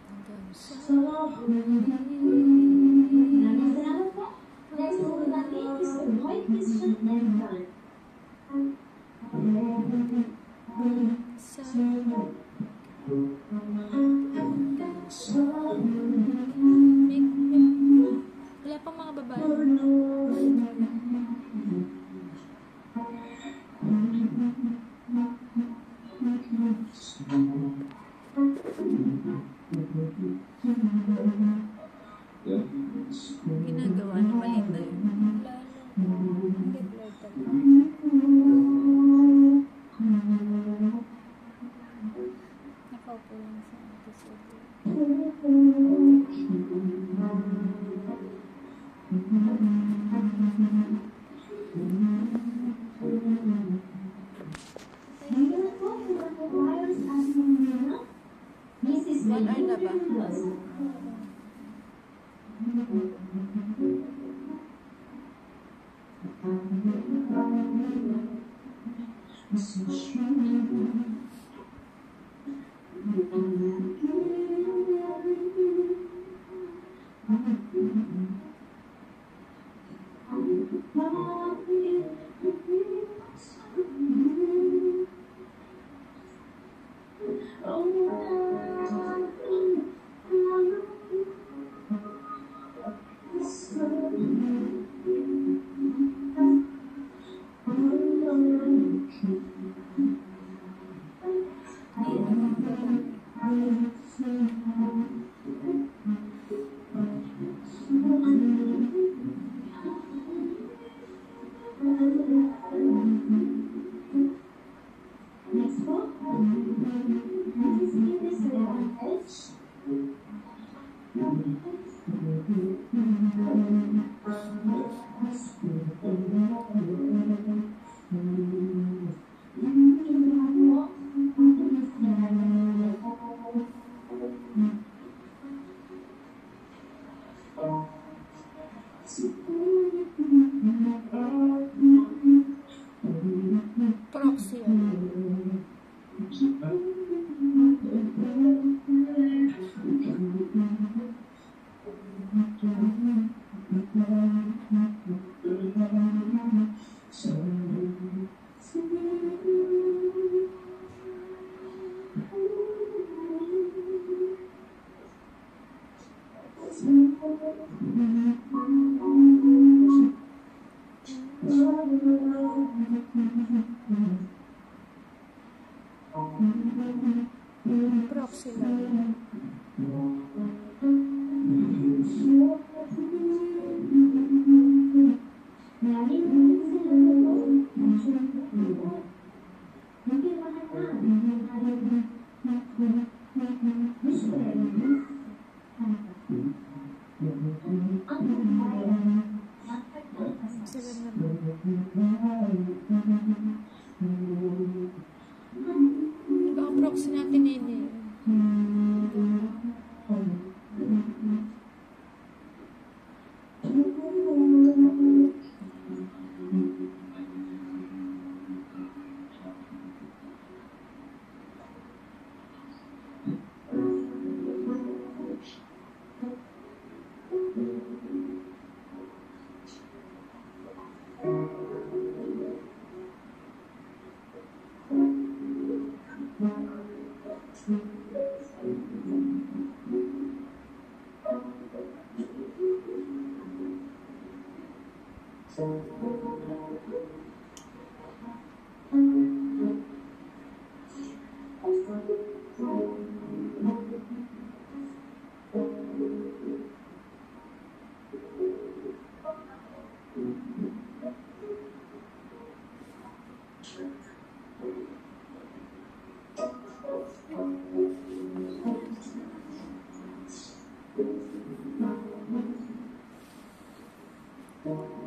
Hanggang sa Maraming salamat po. Next po natin is the Roy Christian Lemon. sa wala pang mga babae. Ginagawa na malinda yun. Hindi blurred talaga. Nakaupo lang sa episode. Ngayon po, coronavirus asthma muna. Mrs. 1 hour na ba? Next po, Mrs. Venus Levantes. Proxy. Proxy lang. Sila naman. Baka proxy natin yun eh.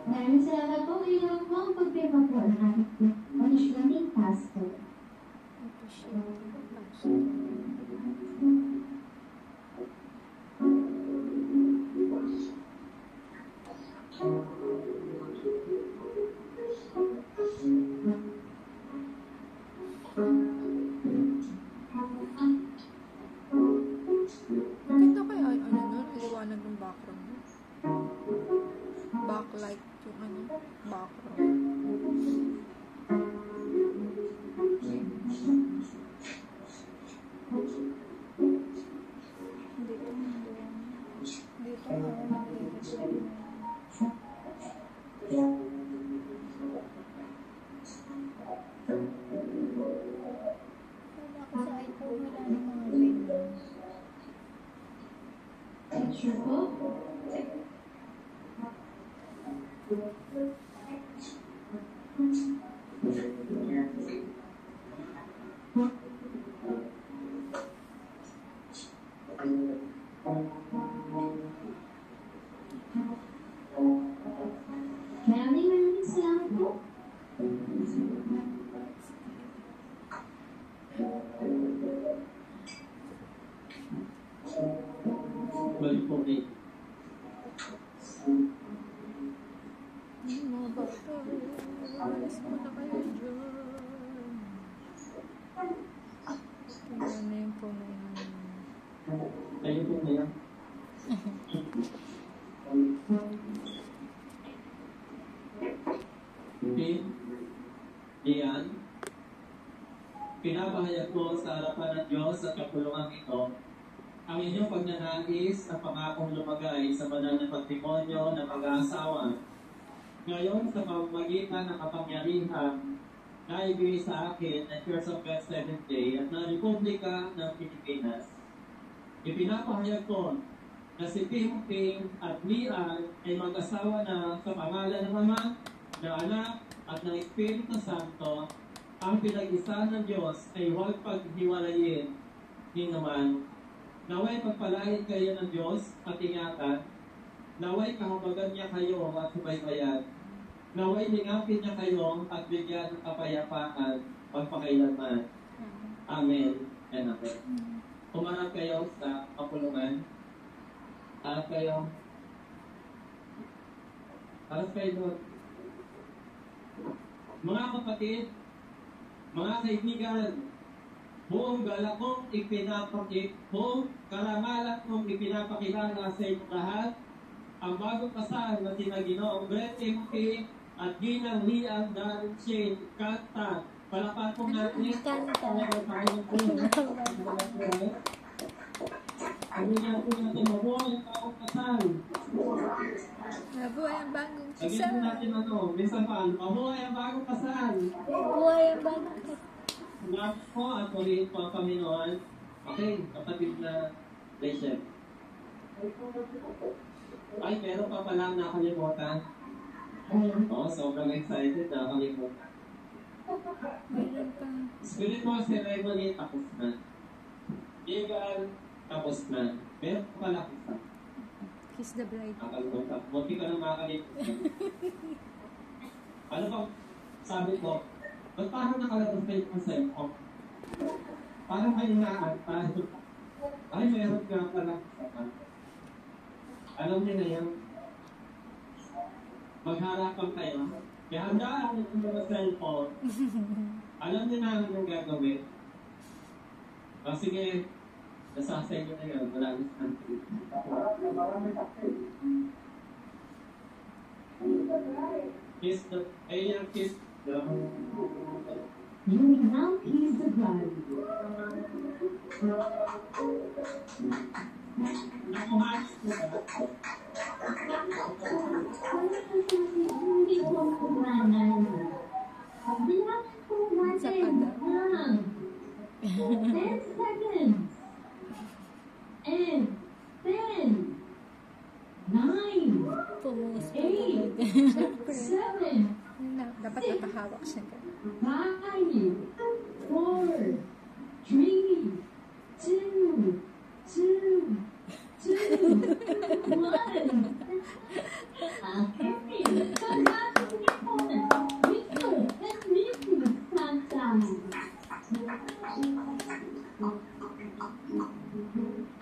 Maraming salamat po. Ngayon po ang pagpirma po ng ating punishmenting pastor. Maganda kaya ano nun, liwanag ng background mo. Backlight yung ano, background. Picture po. Maraming salamat po. Balik po kayo. Mga bata, alis mo na kayo dyan. Tingnan na yung phone na yun. Kayo po kayo. Okay. Diyan. Pinapahayag ko sa harapan ng Diyos at kapulungan ito ang inyong pagnanais at pangakong lumagay sa banal na patrimonyo ng pag-aasawa. Ngayon, sa pamamagitan ng kapangyarihan na ibigay sa akin ng Church of God Seventh Day at ng Republika ng Pilipinas, ipinapahayag ko na si Timothy at Lian ay mag-asawa na sa pangalan ng Ama, ng Anak, at ng Espiritu Santo. Ang pinag-isa ng Diyos ay huwag paghiwalayin ni naman. Naway pagpalain kayo ng Diyos at ingatan. Naway kahabagan niya kayo at subaybayan. Naway lingapin niya kayo at bigyan ng kapayapaan pagpakailanman. Amen and amen. Kumarap kayo sa kapulungan. Harap kayo. Harap kayo. Mga kapatid, mga kaibigan, buong galak kong buong karangalan kong ipinapakilala sa inyong lahat, ang bagong kasal na sina Ginoong Brett Timothy at Ginang Lian Darren Shane Kanta. Palapan po natin. Pamilya po natin mabuhay ang bagong kasal. Mabuhay ang bagong Sabihin kasal. po natin minsan pa, mabuhay ang bagong kasal. Mabuhay ang bagong kasal. Salamat po at ulit po ang Panginoon. Okay, kapatid na Rachel. Ay, meron pa palang nakalimutan. Oo, sobrang excited na nakalimutan. Meron pa. Spiritual ceremony, tapos na. Legal, tapos na. Meron pa pala isa. Kiss the bride. Nakalimutan. Munti ka na makalimutan. Ano bang sabi ko? Ba't parang nakalabas kayo ang cellphone? Parang kayo naantay. Ay, meron ka pala. Alam niyo na yan. Magharapan kayo. Kaya handaan yung mga cellphone. Alam niyo na yung gagawin. O sige, nasasay niyo na yun. Wala nyo sa kiss the, ayun yung kiss the, You will now kiss the bride. nakuhanin ko ba? Hindi ko kumanan. Hindi natin kumanan. 10 seconds. And 10, 9, Pumus pa 8, talaga. 7, Dapat nakahawak siya. 5, 4, 3, 2, 1. Okay. Victor and Ricky Santa.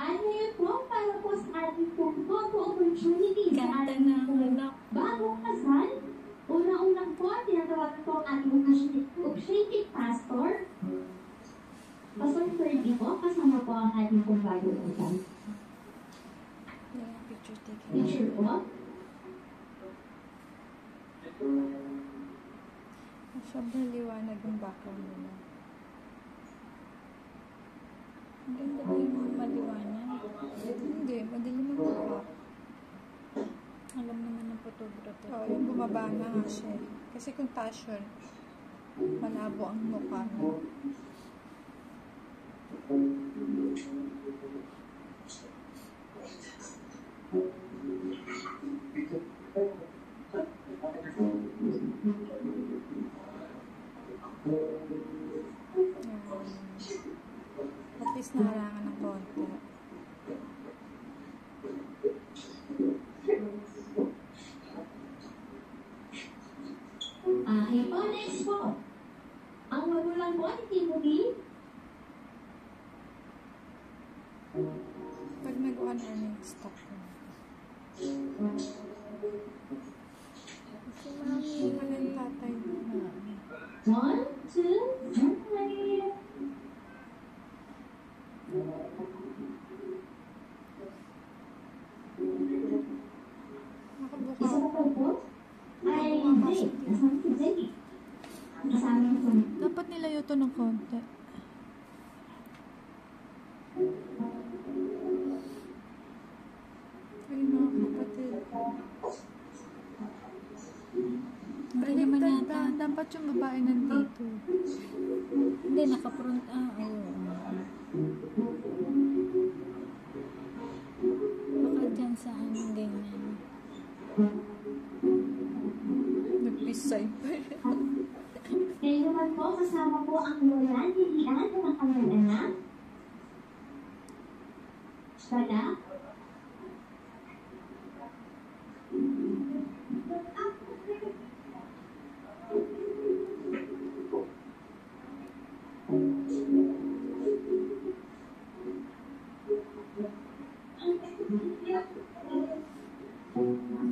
Ano yun po para po sa ating photo opportunity sa Ganda ating ng anak. bagong kasal? Una-unang po, tinatawagan po ang ating officiating pastor. Pastor Ferdy po, kasama po ang ating pong bagong kasal. Yeah, picture taking. Picture po. Sobrang liwanag yung background nila. Ang ganda ba yung mga maliwanag? Hindi, madilim ang buka. Alam naman ng photographer. Oo, yung bumaba na nga siya. Kasi kung taas yun, malabo ang mukha mo. At least naharangan ng konti. Okay po, next po. Ang magulang po ni Timothy. Pag nag-on air na yung stop ko. Kasi mami, wala yung tatay mo na. 1, 2, 3. Nakabuka Isa ako. pa po ay Jake. Nasaan si Jake? Kasama ko. Dapat nilayo to ng konti. Ay, mga kapatid. Ay, naman yata. Dapat yung babae nandito. Hindi, nakapront. Baka dyan sa anong ganyan. Nagpisay pa. Kayo naman po, kasama po ang lola ni Lian at ang kanyang anak. Wala?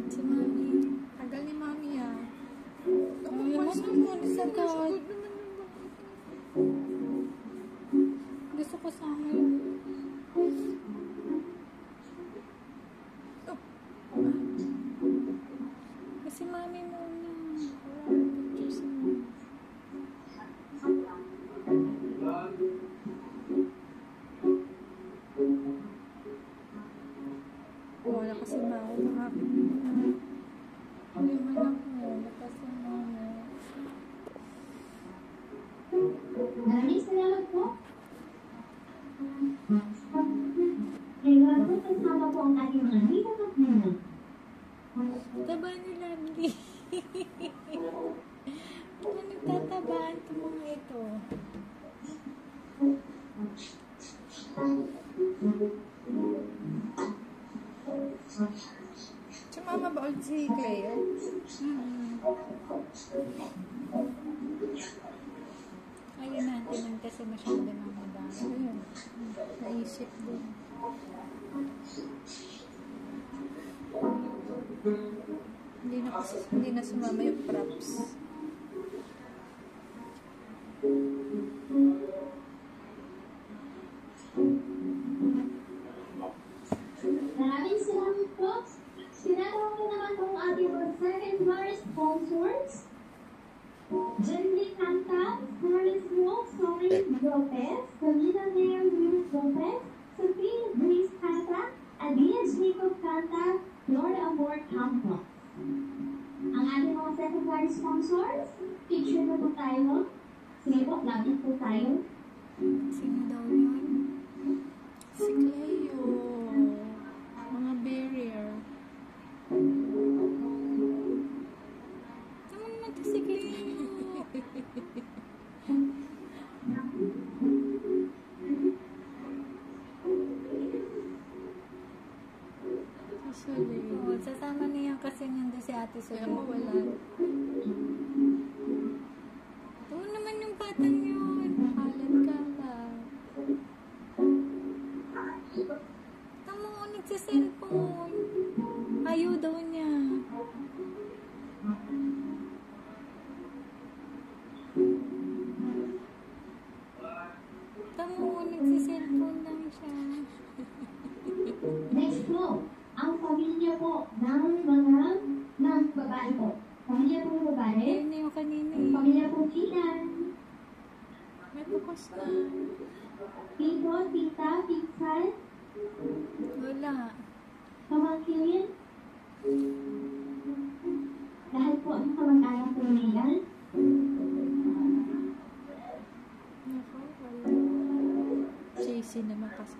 Si Mami. Tagal ni Mami ah. Ay, mas naman sa God. Gusto ko sama yun. Kasi Mami muna. Wala pictures mo. Wala kasi Mami. Makapit mo. Yung anak mo. Lakas yung Mami. Maraming salamat po. Kayo naman po, kasama po ang ating mga ninang at ninang. Taba ni Lovely. Ano nagtatabaan itong mga ito? Sumama ba ulit si Cleo? Ayun natin kasi masyado ng madami. Ayun. Naisip din. Hindi na sumama yung props. Maraming salamat po. Sinatawag ko naman po ang ating mga second bar sponsors. Jenny Canta, Flores Mo, Sorin Lopez, Camila Mayor Luis Lopez, Sophie Grace Canta, Adia Jacob Canta, Lord Amor Campos. Ang ating mga second bar sponsors, picture na po tayo. Sige po, lapit po tayo. Si Nasaan yan doon si Ate Sol? Kaya mo wala. Oo naman yung batang yun. Kalat-kalat. Tama mo, nagsa-cellphone. Ayaw daw niya. Tama mo, nagsa-cellphone lang siya. Next po, ang pamilya po ng babae po. Pamilya po ng babae. Ayun na yung kanina eh. Pamilya po Kinan. May bukas na. Tito, tita, pinsan, Wala. pamangkin. Dahil po ang kamag-anak po nila. Nako, wala. JC naman kasi.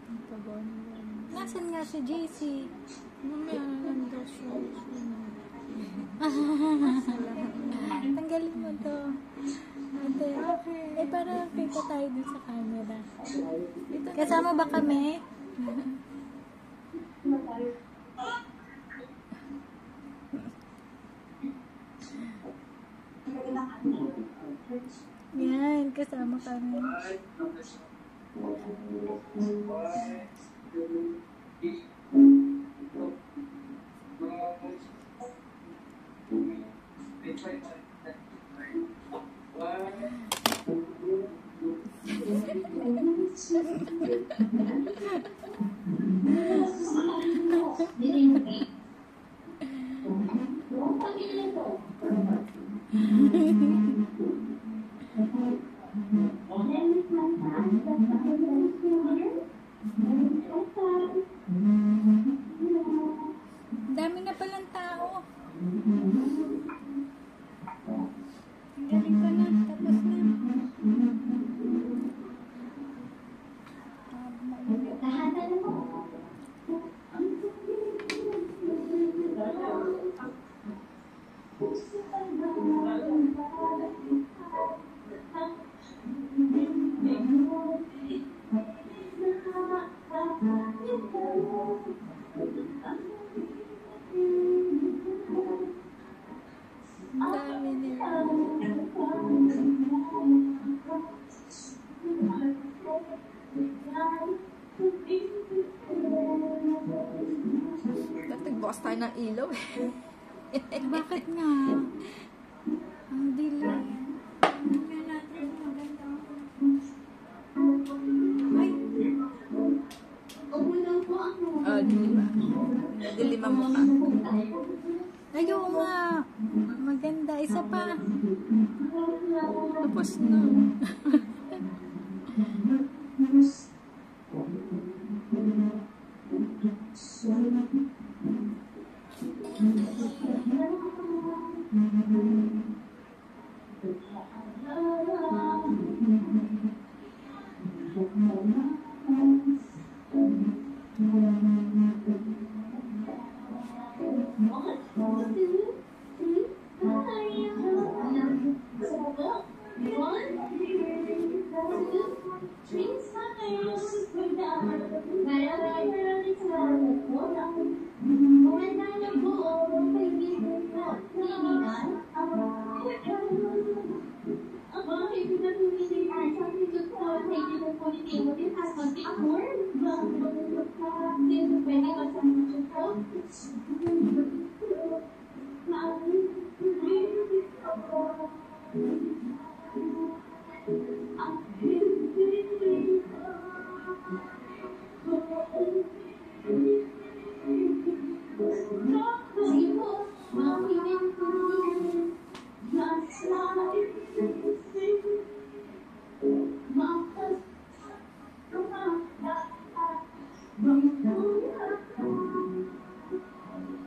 Ang tabaw nila. Nasaan nga si JC? Mamaya na lang daw siya. Tanggalin mo to. Ate, okay. Eh, para kita tayo dun sa camera. Kasama ba kami? Yan, kasama kami. Dami na palang tao. Galing ka na, tapos na. Lahat na po. Ang dami nila. Nagbukas tayo ng ilaw eh. Bakit nga? Ang dilim. Diba? Dilim ang mukha. Ayaw nga. Maganda. Isa pa. Tapos na.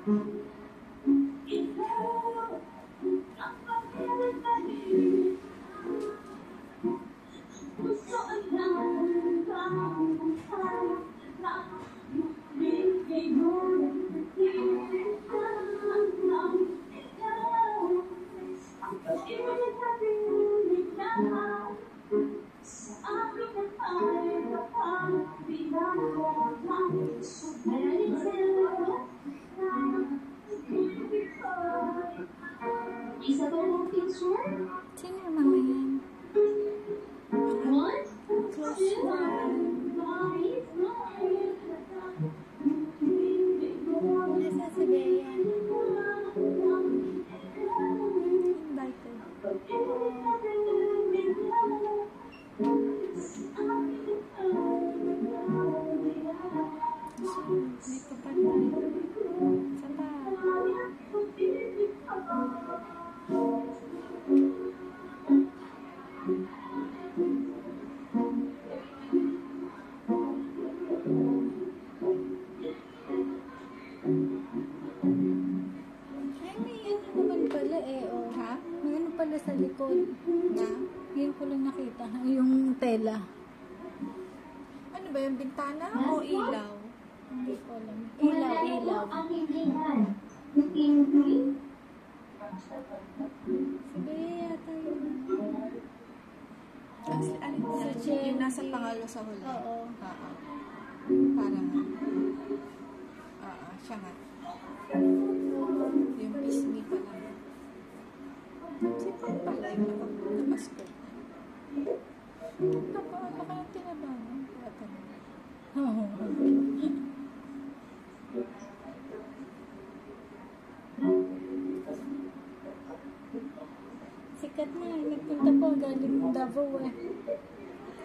Thank you. Isa pa lang picture. Sino yung mga yan? 1, Close 2, friend. 3, 4. Nasa si Bea. Invited. May kapatid. Sala. Ay, may ano naman pala eh, oh. Ha? May ano pala sa likod. Na? Ngayon ko lang nakita. Yung tela. Ano ba yung bintana o ilaw? Hindi ko alam. Ilaw. Ilaw. Ang hindihan. Looking green. Si Bea yata yun. Ano niya? Si Jen. Yung nasa pangalo sa huli. Oo. Oo. Parang, siya nga. Yung pisngi pa lang. Si Pang pala yung nakapaskot. Baka yung tinabangan. Baka na. Sikat na. Nagpunta po galing Davao eh.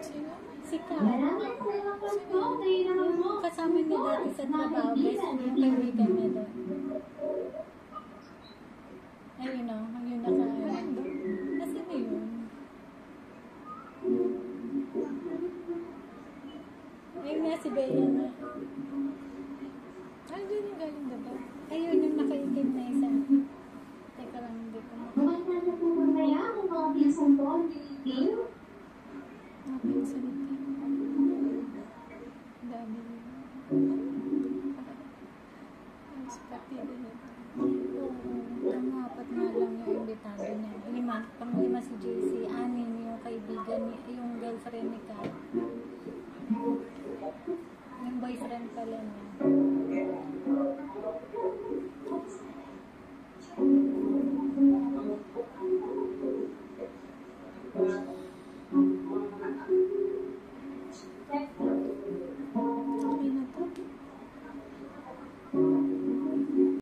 Sino? Sikat. Maraming salamat po. Kayo naman po. Yung kasama niya dati sa trabaho. Best yung kaibigan niya doon. Ayun o. Yung Nasaan na yun? Ayun nga si Bea na. Ano din yung galing diba? Ayun yung nakaitim na isa. Teka lang, hindi ko Kumanta na po mamaya ang mga pinsan po ang Pilipino. mapinsan ito. Dami yun. Mas pati din ito. Oo, pang-apat nga lang yung imbitado niya. Pang-lima si JC, anin yung kaibigan niya, yung girlfriend ni Kat. Yung boyfriend pala niya.